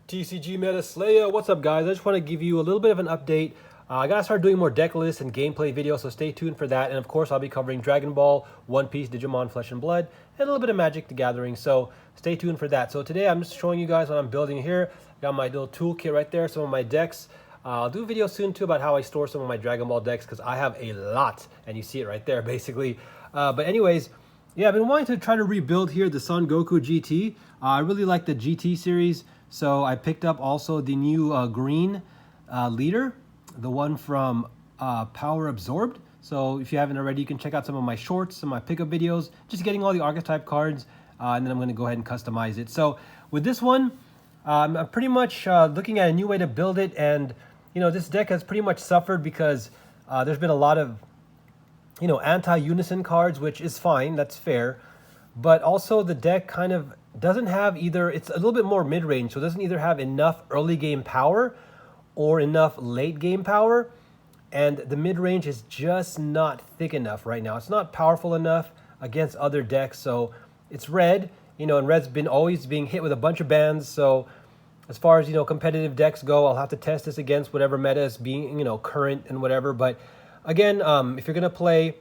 TCG Meta Slayer, what's up guys? I just want to give you a little bit of an update. I gotta start doing more deck lists and gameplay videos, so stay tuned for that. And of course, I'll be covering Dragon Ball, One Piece, Digimon, Flesh and Blood, and a little bit of Magic the Gathering, so stay tuned for that. So today I'm just showing you guys what I'm building here. Got my little toolkit right there, some of my decks. I'll do a video soon too about how I store some of my Dragon Ball decks, because I have a lot, and you see it right there basically. But anyways, yeah, I've been wanting to try to rebuild here the Son Goku GT. I really like the GT series, so I picked up also the new green leader, the one from Power Absorbed. So if you haven't already, you can check out some of my shorts, some of my pickup videos, just getting all the archetype cards, and then I'm going to go ahead and customize it. So with this one, I'm pretty much looking at a new way to build it, and you know, this deck has pretty much suffered because there's been a lot of anti-unison cards, which is fine, that's fair, but also the deck kind of doesn't have either, it's a little bit more mid-range, so it doesn't either have enough early game power or enough late game power, and the mid-range is just not thick enough right now. It's not powerful enough against other decks, so it's red, and red's been always being hit with a bunch of bans, so as far as, competitive decks go, I'll have to test this against whatever meta is being, current and whatever, but again, if you're going to play,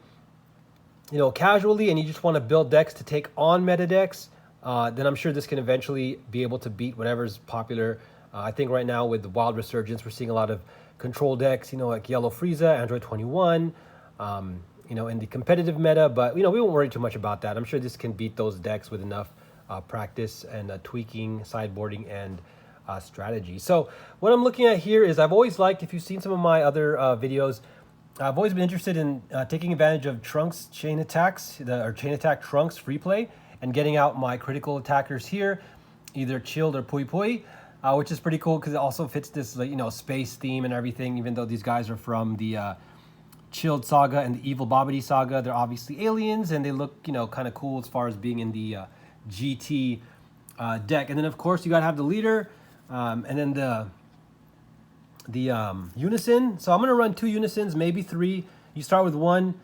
casually and you just want to build decks to take on meta decks, then I'm sure this can eventually be able to beat whatever's popular. I think right now with the Wild Resurgence, we're seeing a lot of control decks, like Yellow Frieza, Android 21, in the competitive meta, but, we won't worry too much about that. I'm sure this can beat those decks with enough practice and tweaking, sideboarding, and strategy. So what I'm looking at here is I've always liked, if you've seen some of my other videos, I've always been interested in taking advantage of Trunks chain attacks, or chain attack Trunks free play, and getting out my critical attackers here, either Chilled or Pui Pui, which is pretty cool because it also fits this space theme and everything, even though these guys are from the Chilled saga and the Evil Bobbity saga. They're obviously aliens, and they look kind of cool as far as being in the GT deck. And then of course you gotta have the leader, and then the unison. So I'm going to run 2 unisons, maybe 3. You start with 1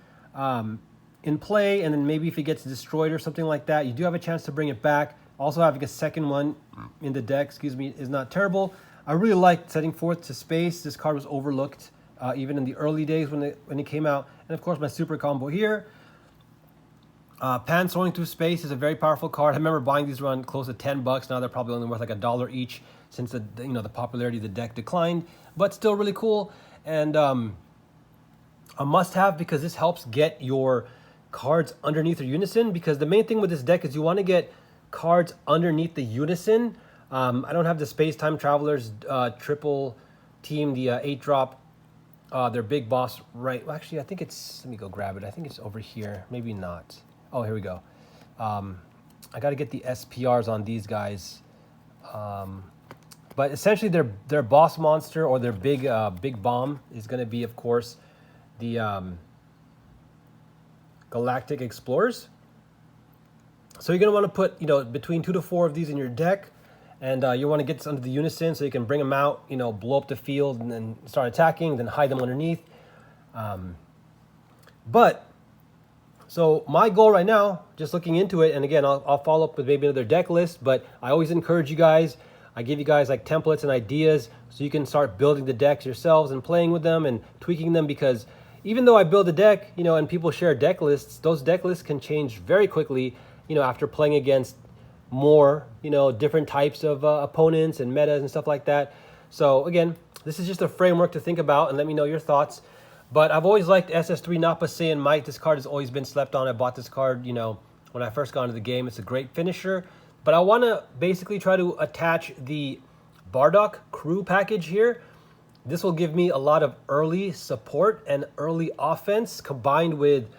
in play, and then maybe if it gets destroyed or something like that, you do have a chance to bring it back. Also having a second one in the deck, is not terrible. I really like setting forth to space. This card was overlooked even in the early days when it came out. And of course my super combo here. Pan Soaring Through Space is a very powerful card. I remember buying these around close to $10. Now they're probably only worth like $1 each, since the popularity of the deck declined, but still really cool, and a must-have because this helps get your cards underneath your unison, because the main thing with this deck is you want to get cards underneath the unison. I don't have the Space Time Travelers triple team, the 8-drop, their big boss, right? Well, actually, I think it's, let me go grab it. I think it's over here, maybe not. Oh, here we go. I got to get the SPRs on these guys. But essentially, their boss monster, or their big bomb, is going to be, of course, the Galactic Explorers. So you're going to want to put between 2 to 4 of these in your deck, and you want to get this under the unison so you can bring them out, blow up the field, and then start attacking, then hide them underneath. So my goal right now, just looking into it, and again, I'll follow up with maybe another deck list, but I always encourage you guys. I give you guys like templates and ideas so you can start building the decks yourselves and playing with them and tweaking them, because even though I build a deck, and people share deck lists, those deck lists can change very quickly, after playing against more, different types of opponents and metas and stuff like that. So again, this is just a framework to think about, and let me know your thoughts. But I've always liked SS3 Nappa Saiyan Might. This card has always been slept on. I bought this card, when I first got into the game. It's a great finisher. But I want to basically try to attach the Bardock crew package here. This will give me a lot of early support and early offense, combined with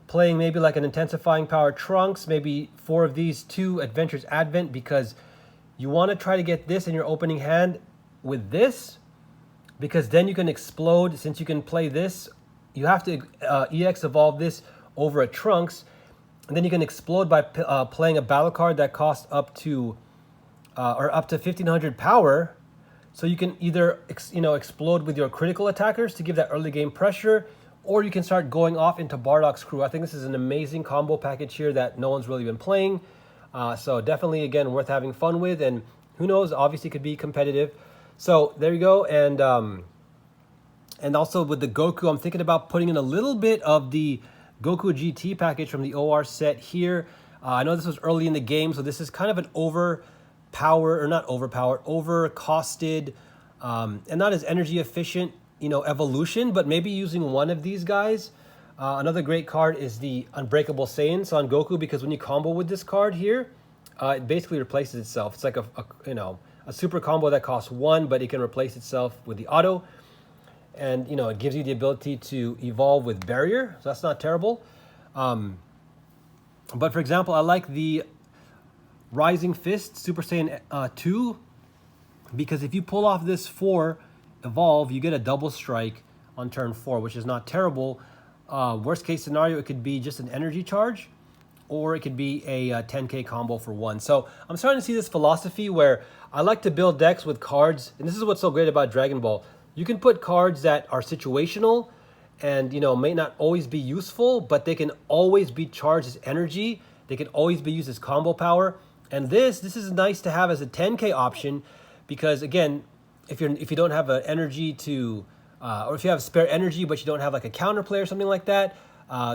playing maybe like an Intensifying Power Trunks, maybe 4 of these, 2 Adventures Advent, because you want to try to get this in your opening hand with this, because then you can explode. Since you can play this, you have to EX evolve this over a Trunks, and then you can explode by playing a battle card that costs up to 1,500 power. So you can either explode with your critical attackers to give that early game pressure, or you can start going off into Bardock's crew. I think this is an amazing combo package here that no one's really been playing. So definitely, again, worth having fun with. And who knows? Obviously, could be competitive. So there you go. And also with the Goku, I'm thinking about putting in a little bit of the Goku GT package from the OR set here. I know this was early in the game, so this is kind of an over-costed, and not as energy efficient, evolution, but maybe using one of these guys. Another great card is the Unbreakable Saiyan on Goku, because when you combo with this card here, it basically replaces itself. It's like a super combo that costs 1, but it can replace itself with the auto. And, it gives you the ability to evolve with Barrier, so that's not terrible. But for example, I like the Rising Fist Super Saiyan 2, because if you pull off this 4 evolve, you get a double strike on turn 4, which is not terrible. Worst case scenario, it could be just an energy charge, or it could be a 10k combo for 1. So I'm starting to see this philosophy where I like to build decks with cards, and this is what's so great about Dragon Ball. You can put cards that are situational and may not always be useful, but they can always be charged as energy. They can always be used as combo power. And this is nice to have as a 10k option, because again, if you don't have an energy to, or if you have spare energy but you don't have like a counterplay or something like that,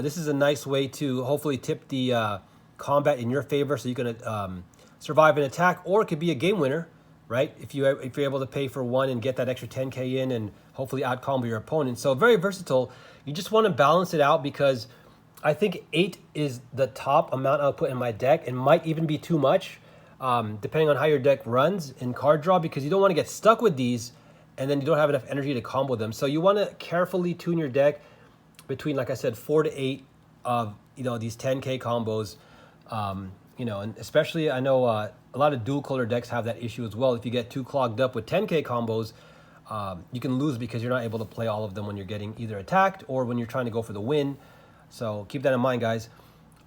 this is a nice way to hopefully tip the combat in your favor, so you can survive an attack, or it could be a game winner, right? If you're able to pay for 1 and get that extra 10k in and hopefully out combo your opponent. So very versatile. You just want to balance it out, because I think 8 is the top amount I'll put in my deck, and might even be too much, depending on how your deck runs in card draw, because you don't want to get stuck with these and then you don't have enough energy to combo them. So you want to carefully tune your deck between, like I said, 4 to 8 of these 10k combos. And especially I know a lot of dual color decks have that issue as well. If you get too clogged up with 10k combos, you can lose because you're not able to play all of them when you're getting either attacked or when you're trying to go for the win. So keep that in mind, guys.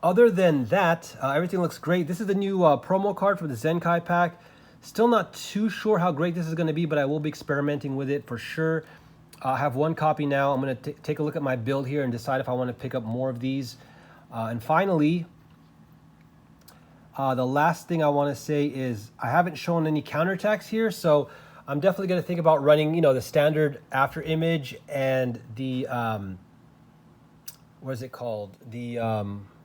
Other than that, everything looks great. This is the new promo card for the Zenkai pack. Still not too sure how great this is going to be, but I will be experimenting with it for sure. I have 1 copy now. I'm going to take a look at my build here and decide if I want to pick up more of these. And finally, the last thing I want to say is I haven't shown any counterattacks here, so I'm definitely going to think about running, the standard after image and the, what is it called? The,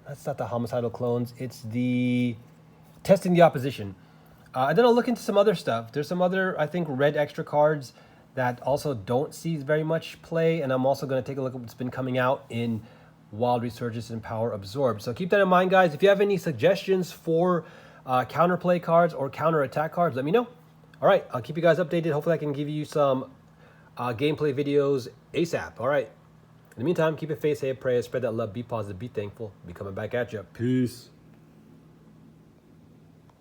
that's not the homicidal clones. It's the testing the opposition. And then I'll look into some other stuff. There's some other, I think, red extra cards that also don't see very much play. And I'm also going to take a look at what's been coming out in Wild Resurgence and Power Absorb. So keep that in mind, guys. If you have any suggestions for counterplay cards or counter attack cards, let me know. All right, I'll keep you guys updated. Hopefully I can give you some gameplay videos ASAP. All right. In the meantime, keep your faith, say a prayer, spread that love, be positive, be thankful. Be coming back at you. Peace.